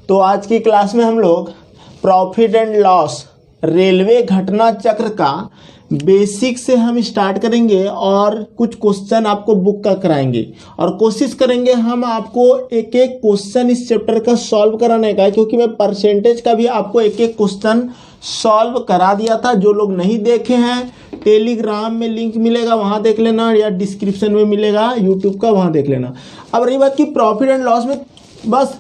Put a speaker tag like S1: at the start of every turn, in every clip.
S1: तो आज की क्लास में हम लोग प्रॉफिट एंड लॉस रेलवे घटना चक्र का बेसिक से हम स्टार्ट करेंगे और कुछ क्वेश्चन आपको बुक का कराएंगे और कोशिश करेंगे हम आपको एक एक क्वेश्चन इस चैप्टर का सॉल्व कराने का, क्योंकि मैं परसेंटेज का भी आपको एक एक क्वेश्चन सॉल्व करा दिया था। जो लोग नहीं देखे हैं टेलीग्राम में लिंक मिलेगा वहां देख लेना, या डिस्क्रिप्शन में मिलेगा यूट्यूब का, वहां देख लेना। अब रही बात कि प्रॉफिट एंड लॉस में बस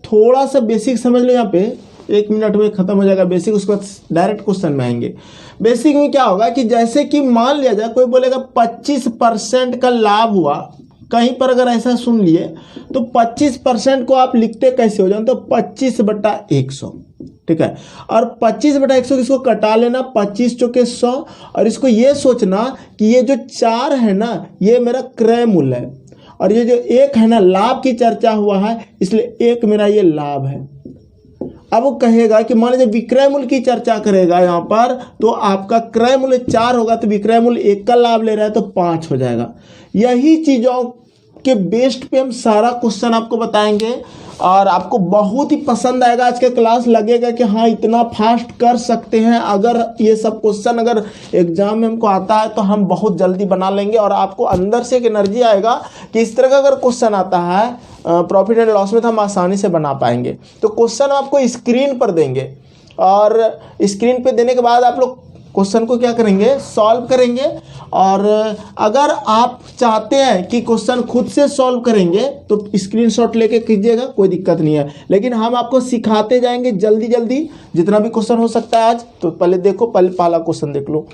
S1: थोड़ा सा बेसिक समझ लो, यहाँ पे 1 मिनट में खत्म हो जाएगा बेसिक, उसके बाद डायरेक्ट क्वेश्चन में आएंगे। बेसिक में क्या होगा कि जैसे कि मान लिया जाए कोई बोलेगा 25% का लाभ हुआ, कहीं पर अगर ऐसा सुन लिए तो 25% को आप लिखते कैसे हो जाए, तो 25/100, ठीक है। और 25/100 इसको कटा लेना, 25 चौके 100, और इसको ये सोचना कि ये जो 4 है ना ये मेरा क्रय मूल्य है, और ये जो 1 है ना लाभ की चर्चा हुआ है, इसलिए 1 मेरा ये लाभ है। अब वो कहेगा कि मान लीजिए विक्रय मूल्य की चर्चा करेगा यहाँ पर, तो आपका क्रय मूल्य 4 होगा तो विक्रय मूल्य 1 का लाभ ले रहा है तो 5 हो जाएगा। यही चीजों के बेस्ड पे हम सारा क्वेश्चन आपको बताएंगे और आपको बहुत ही पसंद आएगा। आज का क्लास लगेगा कि हाँ इतना फास्ट कर सकते हैं, अगर ये सब क्वेश्चन अगर एग्जाम में हमको आता है तो हम बहुत जल्दी बना लेंगे, और आपको अंदर से एक एनर्जी आएगा कि इस तरह का अगर क्वेश्चन आता है प्रॉफिट एंड लॉस में तो हम आसानी से बना पाएंगे। तो क्वेश्चन आपको स्क्रीन पर देंगे, और स्क्रीन पे देने के बाद आप लोग क्वेश्चन को क्या करेंगे, सॉल्व करेंगे। और अगर आप चाहते हैं कि क्वेश्चन खुद से सॉल्व करेंगे तो स्क्रीनशॉट लेके कीजिएगा, कोई दिक्कत नहीं है, लेकिन हम आपको सिखाते जाएंगे जल्दी जल्दी जितना भी क्वेश्चन हो सकता है आज। तो पहले देखो, पहले पहला क्वेश्चन देख लो।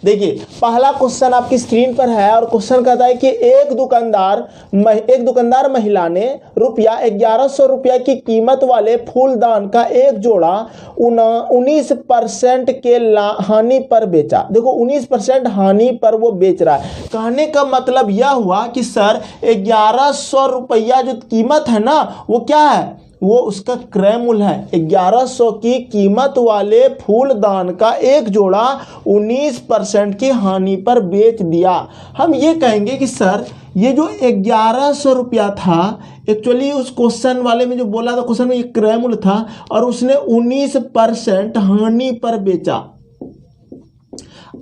S1: देखिए पहला क्वेश्चन आपकी स्क्रीन पर है, और क्वेश्चन कहता है कि एक दुकानदार महिला ने ₹1100 की कीमत वाले फूलदान का एक जोड़ा 19% के हानि पर बेचा। देखो 19% हानि पर वो बेच रहा है। कहने का मतलब यह हुआ कि सर 1100 रुपया जो कीमत है ना वो क्या है, वो उसका क्रय मूल्य है। 1100 की कीमत वाले फूलदान का एक जोड़ा 19% की हानि पर बेच दिया। हम ये कहेंगे कि सर ये जो 1100 रुपया था, एक्चुअली उस क्वेश्चन वाले में जो बोला था क्वेश्चन में ये क्रय मूल्य था, और उसने 19% हानि पर बेचा।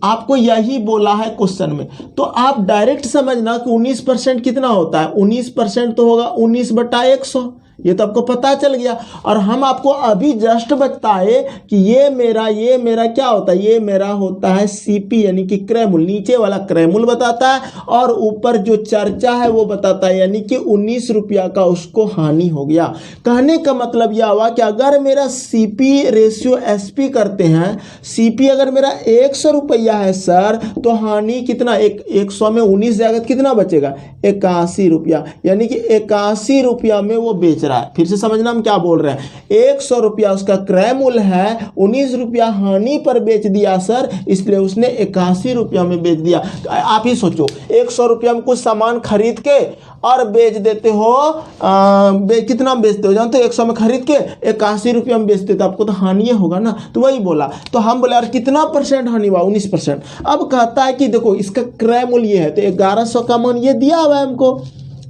S1: आपको यही बोला है क्वेश्चन में, तो आप डायरेक्ट समझना कि 19% कितना होता है। 19% तो होगा 19/100, ये तो आपको पता चल गया। और हम आपको अभी जस्ट बताए कि ये मेरा क्या होता है, ये मेरा होता है सीपी यानी कि क्रय मूल्य। नीचे वाला क्रय मूल्य बताता है और ऊपर जो चर्चा है वो बताता है, यानी कि 19 रुपया का उसको हानि हो गया। कहने का मतलब यह हुआ कि अगर मेरा सीपी रेशियो एसपी करते हैं, सीपी अगर मेरा 100 रुपया है सर, तो हानि कितना, 100 में 19 जाएगा, कितना बचेगा, 81 रुपया, यानी कि 81 रुपया में वो बेच रहा है। फिर से समझना हम क्या बोल रहे हैं। 100 रुपया उसका क्रय मूल्य है, 19 रुपया हानि पर बेच दिया सर, इसलिए उसने 81 रुपया में बेच दिया। आप ही सोचो 100 रुपया में कुछ सामान खरीद के और बेच देते हो, कितना बेचते हो जानते हो, 100 में खरीद के 81 रुपया में बेचते तो आपको तो हानि होगा ना। तो वही बोला, तो हम बोले यार कितना परसेंट हानि हुआ, 19%। अब कहता है कि देखो इसका क्रय मूल्य ये है, तो 1100 का मान ये दिया हुआ है हमको,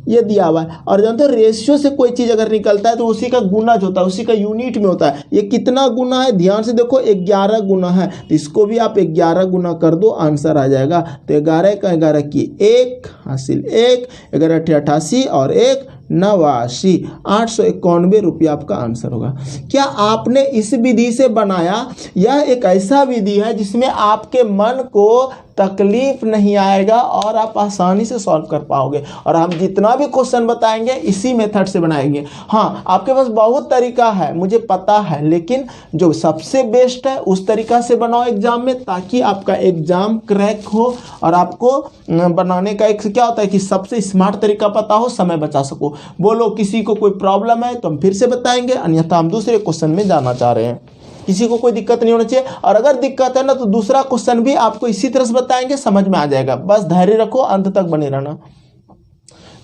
S1: ये दिया हुआ है। और जानते हो रेशियो से कोई चीज अगर निकलता है तो उसी का गुना जो होता है उसी का यूनिट में होता है। ये कितना गुना है, ध्यान से देखो 11 गुना है, तो इसको भी आप 11 गुना कर दो, आंसर आ जाएगा। तो 11 का 11 की 1 हासिल 1, 11 × 88 और 1 89, 891 रुपया आपका आंसर होगा। क्या आपने इस विधि से बनाया? यह एक ऐसा विधि है जिसमें आपके मन को तकलीफ नहीं आएगा और आप आसानी से सॉल्व कर पाओगे। और हम जितना भी क्वेश्चन बताएंगे इसी मेथड से बनाएंगे। हाँ आपके पास बहुत तरीका है मुझे पता है, लेकिन जो सबसे बेस्ट है उस तरीका से बनाओ एग्जाम में, ताकि आपका एग्जाम क्रैक हो। और आपको बनाने का एक क्या होता है कि सबसे स्मार्ट तरीका पता हो, समय बचा सको। बोलो किसी को कोई प्रॉब्लम है तो हम फिर से बताएंगे, अन्यथा हम दूसरे क्वेश्चन में जाना चाह रहे हैं। किसी को कोई दिक्कत नहीं होना चाहिए, और अगर दिक्कत है ना तो दूसरा क्वेश्चन भी आपको इसी तरह से बताएंगे, समझ में आ जाएगा। बस धैर्य रखो, अंत तक बने रहना।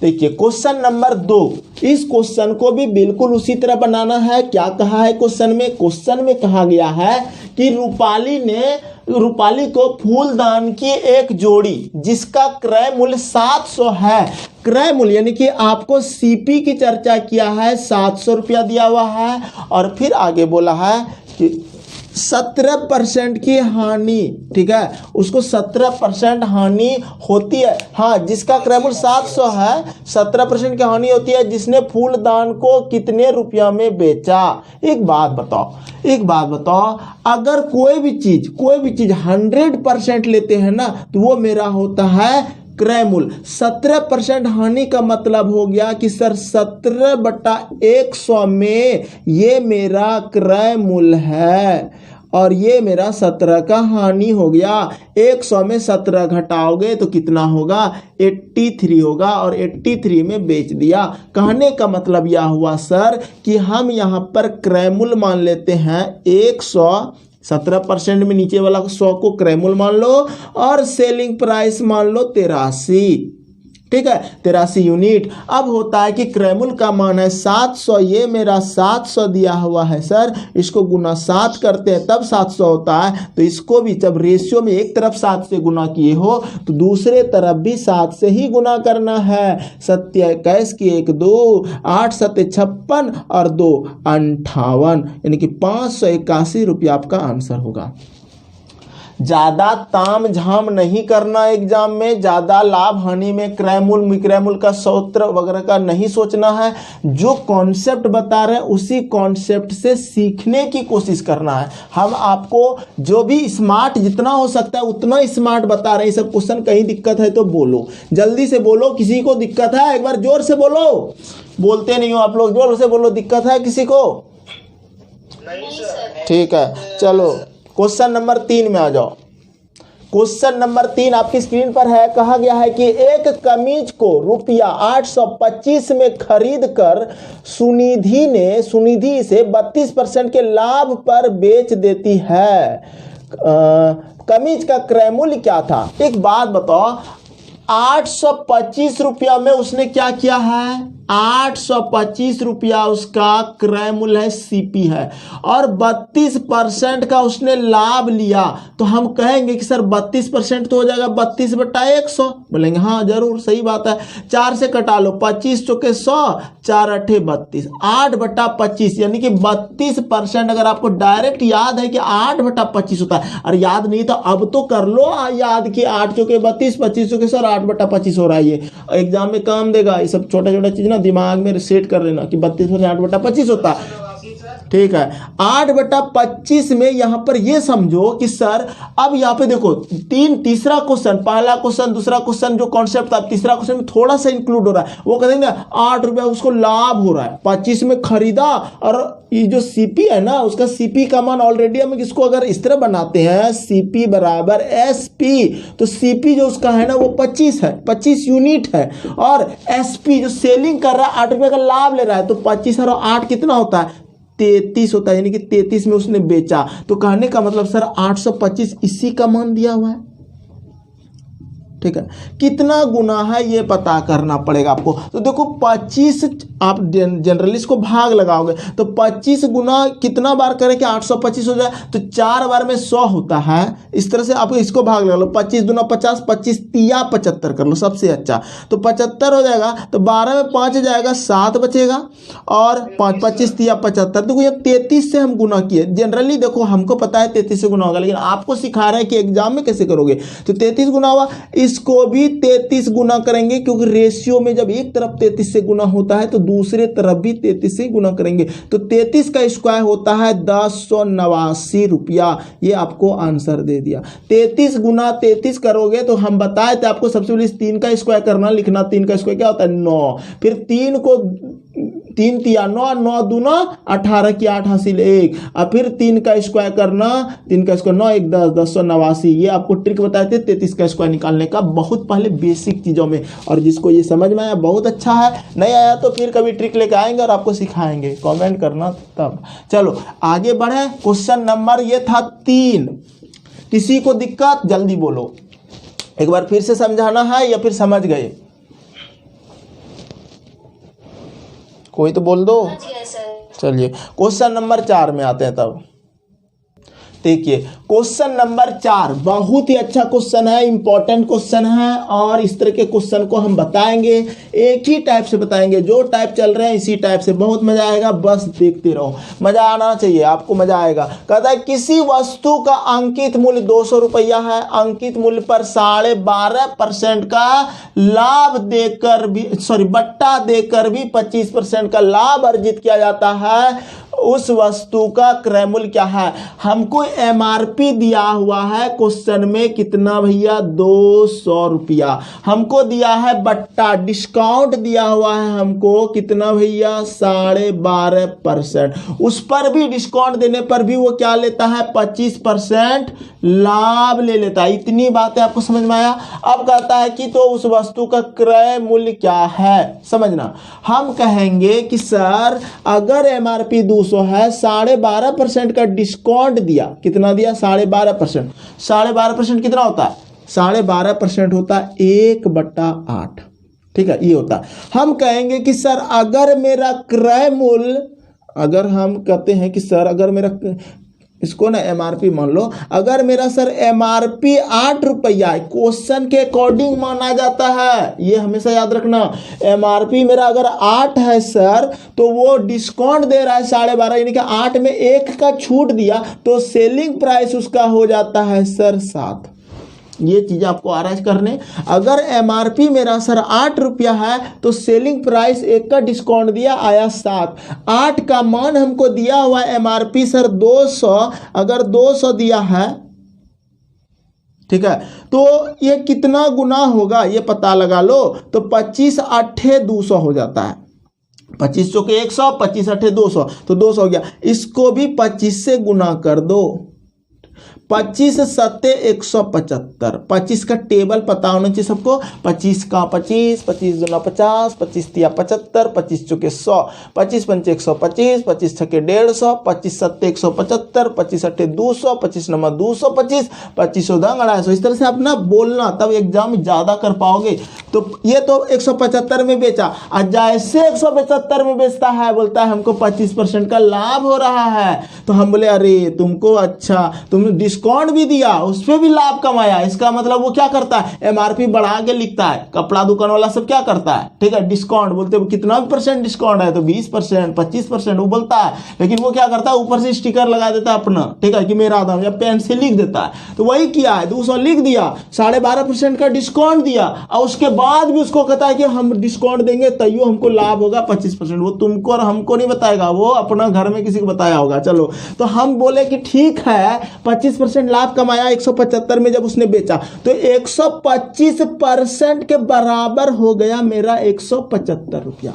S1: देखिए क्वेश्चन नंबर 2, इस क्वेश्चन को भी बिल्कुल उसी तरह बनाना है। क्या कहा है क्वेश्चन में? क्वेश्चन में कहा गया है कि रूपाली को फूलदान की एक जोड़ी जिसका क्रय मूल्य 700 है, क्रय मूल्य यानी कि आपको सीपी की चर्चा किया है, 700 रुपया दिया हुआ है, और फिर आगे बोला है कि 17% की हानि, ठीक है, उसको 17% हानि होती है। हाँ, जिसका क्रय मूल्य 700 है, 17% की हानि होती है, जिसने फूलदान को कितने रुपया में बेचा। एक बात बताओ, अगर कोई भी चीज 100% लेते हैं ना, तो वो मेरा होता है क्रय मूल्य। 17% हानि का मतलब हो गया कि सर 17/100 में ये मेरा क्रय मूल्य है और ये मेरा 17 का हानि हो गया। 100 में 17 घटाओगे तो कितना होगा? 83 होगा, और 83 में बेच दिया। कहने का मतलब यह हुआ सर कि हम यहाँ पर क्रय मूल्य मान लेते हैं 100, 17% में नीचे वाला 100 को क्रय मूल्य मान लो, और सेलिंग प्राइस मान लो 83, ठीक है, 83 यूनिट। अब होता है कि क्रय मूल्य का मान है 700, ये मेरा 700 दिया हुआ है सर, इसको गुना 7 करते हैं तब 700 होता है। तो इसको भी जब रेशियो में एक तरफ 7 से गुना किए हो तो दूसरे तरफ भी 7 से ही गुना करना है। 7 21 की 1 2, 8 7 56 और 2 58, यानी कि 581 रुपया आपका आंसर होगा। ज्यादा ताम झाम नहीं करना एग्जाम में, ज्यादा लाभ हानि में क्रय मूल्य विक्रय मूल्य का सूत्र वगैरह का नहीं सोचना है। जो कॉन्सेप्ट बता रहे हैं उसी कॉन्सेप्ट से सीखने की कोशिश करना है। हम आपको जो भी स्मार्ट जितना हो सकता है उतना स्मार्ट बता रहे हैं। सब क्वेश्चन कहीं दिक्कत है तो बोलो, जल्दी से बोलो। किसी को दिक्कत है? एक बार जोर से बोलो। बोलते नहीं हो आप लोग, जोर से बोलो। दिक्कत है किसी को?
S2: नहीं सर।
S1: ठीक है, चलो क्वेश्चन नंबर 3 में आ जाओ। क्वेश्चन नंबर 3 आपकी स्क्रीन पर है। कहा गया है कि एक कमीज को रुपया 825 में खरीद कर सुनिधि से 32% के लाभ पर बेच देती है। कमीज का क्रय मूल्य क्या था? एक बात बताओ, 825 रुपया में उसने क्या किया है? 825 रुपया उसका क्रय मूल्य है, सीपी है, और 32% का उसने लाभ लिया। तो हम कहेंगे कि सर 32% तो हो जाएगा 32/100। बोलेंगे हाँ जरूर, सही बात है। 4 से कटा लो, 25 चौके 100, 4 8 32, 8/25 यानी कि 32%। अगर आपको डायरेक्ट याद है कि 8/25 होता है, और याद नहीं तो अब तो कर लो याद कि 8 चौके 32, 25 चौके 100, 8/25 हो रहा है। ये एग्जाम में काम देगा। ये सब छोटा छोटा चीज दिमाग में सेट कर लेना कि 32 में 8/25 होता है। ठीक है, 8/25 में यहां पर ये समझो कि सर अब यहां पे देखो तीसरा क्वेश्चन, पहला क्वेश्चन, दूसरा क्वेश्चन जो कॉन्सेप्ट था, तीसरा क्वेश्चन में थोड़ा सा इंक्लूड हो रहा है। वो कहते हैं ना 8 रुपया उसको लाभ हो रहा है, 25 में खरीदा, और ये जो सीपी है ना उसका सीपी का मान ऑलरेडी हम इसको अगर इस तरह बनाते हैं सीपी बराबर एसपी, तो सीपी जो उसका है ना वो 25 है, 25 यूनिट है, और एसपी जो सेलिंग कर रहा है 8 रुपये का लाभ ले रहा है, तो 25 और 8 कितना होता है? 33 होता है, यानी कि 33 में उसने बेचा। तो कहने का मतलब सर 825 इसी का मान दिया हुआ है। ठीक है, कितना गुना है ये पता करना पड़ेगा आपको। तो देखो 25 आप जनरली इसको भाग लगाओगे तो 25 गुना कितना बार करें कि 825 हो जाए? तो 4 बार में 100 होता है। इस तरह से आप इसको भाग लगा लो, 25 दूना 50, 25 तिया 75 कर लो, सबसे अच्छा। तो 75 हो जाएगा, तो 12 में 5 जाएगा, 7 बचेगा, और 5 25 तिया 75। देखो ये 33 से हम गुना किए। जनरली देखो हमको पता है 33 से गुना होगा, लेकिन आपको सिखा रहे हैं कि एग्जाम में कैसे करोगे। तो 33 गुना हुआ, इसको भी 33 गुना करेंगे, क्योंकि रेशियो में जब एक तरफ 33 से गुना होता है तो दूसरे तरफ भी 33 से गुना करेंगे। तो 33 का स्क्वायर होता है 1089 रुपया। ये आपको आंसर दे दिया। 33 गुना 33 करोगे तो हम बताए थे आपको सबसे पहले 3 का स्क्वायर करना, लिखना 3 का स्क्वायर क्या होता है? 9। फिर 3 को 3 तिया 9, 9 दूना 18 की 8 हासिल 1, और फिर 3 का स्क्वायर करना, 3 का स्क्वायर 9 1 10, 1089। ये आपको ट्रिक बताए थे 33 का स्क्वायर निकालने का, बहुत पहले बेसिक चीज़ों में। और जिसको ये समझ में आया बहुत अच्छा है, नहीं आया तो फिर कभी ट्रिक लेके आएंगे और आपको सिखाएंगे, कमेंट करना तब। चलो आगे बढ़े। क्वेश्चन नंबर ये था 3। किसी को दिक्कत? जल्दी बोलो, एक बार फिर से समझाना है या फिर समझ गए? कोई तो बोल दो।
S2: समझ गए सर।
S1: चलिए क्वेश्चन नंबर 4 में आते हैं। तब देखिए क्वेश्चन नंबर 4 बहुत ही अच्छा क्वेश्चन है, इंपॉर्टेंट क्वेश्चन है, और इस तरह के क्वेश्चन को हम बताएंगे, एक ही टाइप से बताएंगे, जो टाइप चल रहे हैं इसी टाइप से। बहुत मजा आएगा, बस देखते रहो, मजा आना चाहिए, आपको मजा आएगा। कहता है किसी वस्तु का अंकित मूल्य 200 रुपया है, अंकित मूल्य पर 12.5% का लाभ देकर भी बट्टा देकर भी 25% का लाभ अर्जित किया जाता है। उस वस्तु का क्रय मूल्य क्या है? हमको एमआरपी दिया हुआ है क्वेश्चन में, कितना भैया? 200 रुपया। हमको दिया है बट्टा, डिस्काउंट दिया हुआ है हमको, कितना भैया? 12.5%। उस पर भी डिस्काउंट देने पर भी वो क्या लेता है? 25% लाभ ले लेता है। इतनी बातें आपको समझ में आया? अब कहता है कि तो उस वस्तु का क्रय मूल्य क्या है, समझना। हम कहेंगे कि सर अगर एमआरपी 200 है, 12.5% का डिस्काउंट दिया, कितना दिया? 12.5%। 12.5% कितना होता है? 12.5% होता है 1/8। ठीक है, ये होता है। हम कहेंगे कि सर अगर मेरा क्रय मूल्य, अगर हम कहते हैं कि सर अगर मेरा, इसको ना एमआरपी मान लो, अगर मेरा सर एमआरपी 8 रुपया है, क्वेश्चन के अकॉर्डिंग माना जाता है, ये हमेशा याद रखना। एमआरपी मेरा अगर 8 है सर, तो वो डिस्काउंट दे रहा है 12.5, यानी कि 8 में 1 का छूट दिया, तो सेलिंग प्राइस उसका हो जाता है सर 7। ये चीज़ आपको आ रहा है करने। अगर एमआरपी मेरा सर 8 रुपया है, तो सेलिंग प्राइस 1 का डिस्काउंट दिया, आया 7। 8 का मान हमको दिया हुआ एमआरपी सर 200, अगर 200 दिया है, ठीक है, तो ये कितना गुना होगा ये पता लगा लो। तो 25 8 200 हो जाता है। 25 चौके 100, 25 8 200, तो 200 हो गया। इसको भी 25 से गुना कर दो। 25 7 175। 25 का टेबल पता होना चाहिए सबको। 25 का 25, 25 दूना 50, 25 तिया 75, 25 चौके 100, 25 पंचे 125, 25 छके 150, 25 7 175, 25 8 200, 25 नंबर 225, 25 उधंग 250। इस तरह से आप ना बोलना, तब एग्जाम ज़्यादा कर पाओगे। तो ये तो 175 में बेचा, और जैसे 175 में बेचता है, बोलता है हमको 25% का लाभ हो रहा है। तो हम बोले अरे तुमको, अच्छा तुमने डिस्काउंट भी दिया, उस पर भी लाभ कमाया। इसका मतलब वो क्या करता है? एमआरपी बढ़ा के लिखता है। कपड़ा दुकान वाला सब क्या करता है? ठीक है, डिस्काउंट बोलते हैं, कितना भी % डिस्काउंट है, तो 20% 25% वो बोलता है, लेकिन वो क्या करता है? ऊपर से स्टिकर लगा देता है अपना, ठीक है, कि मेरा दाम, या पेन से लिख देता है। तो वही किया है, 200 लिख दिया, 12.5% का डिस्काउंट दिया, और उसके बाद भी उसको कहता है कि हम डिस्काउंट देंगे तैयो हमको लाभ होगा 25%। वो तुमको और हमको नहीं बताएगा, वो अपना घर में किसी को बताया होगा। चलो, तो हम बोले कि ठीक है, 25% लाभ कमाया 175 में जब उसने बेचा, तो 125% के बराबर हो गया मेरा 175 रुपया।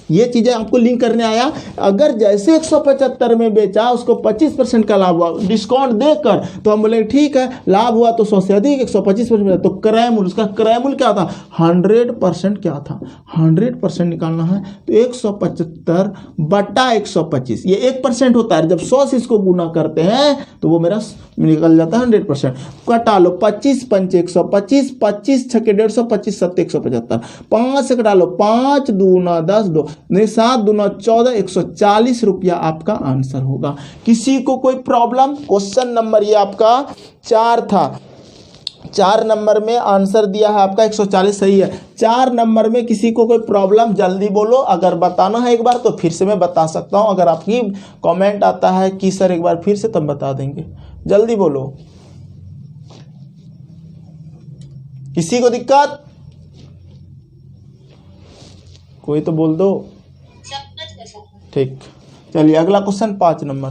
S1: ये चीजें आपको लिंक करने आया। अगर जैसे 175 में बेचा, उसको 25% का लाभ हुआ डिस्काउंट देकर, तो हम बोले ठीक है, लाभ हुआ तो 100 से अधिक 125%। तो क्रय मूल्य, उसका क्रय मूल्य क्या था? 100% क्या था? 100% निकालना है, तो 175 बटा 125, ये 1% होता है। जब 100 से इसको गुना करते हैं तो वो मेरा निकल जाता है 100%। कटा लो, 25 पंचे 125, 25 छके 150, 25 7 175, 5 से कटा लो, 5 दूना 10 2, 7 दूना 14, 140 रुपया आपका आंसर होगा। किसी को कोई प्रॉब्लम? क्वेश्चन नंबर ये आपका 4 था। 4 नंबर में आंसर दिया है आपका 140, सही है। 4 नंबर में किसी को कोई प्रॉब्लम? जल्दी बोलो। अगर बताना है एक बार तो फिर से मैं बता सकता हूं। अगर आपकी कमेंट आता है कि सर एक बार फिर से, तब बता देंगे। जल्दी बोलो। किसी को दिक्कत? कोई तो बोल दो। ठीक, चलिए अगला क्वेश्चन 5 नंबर।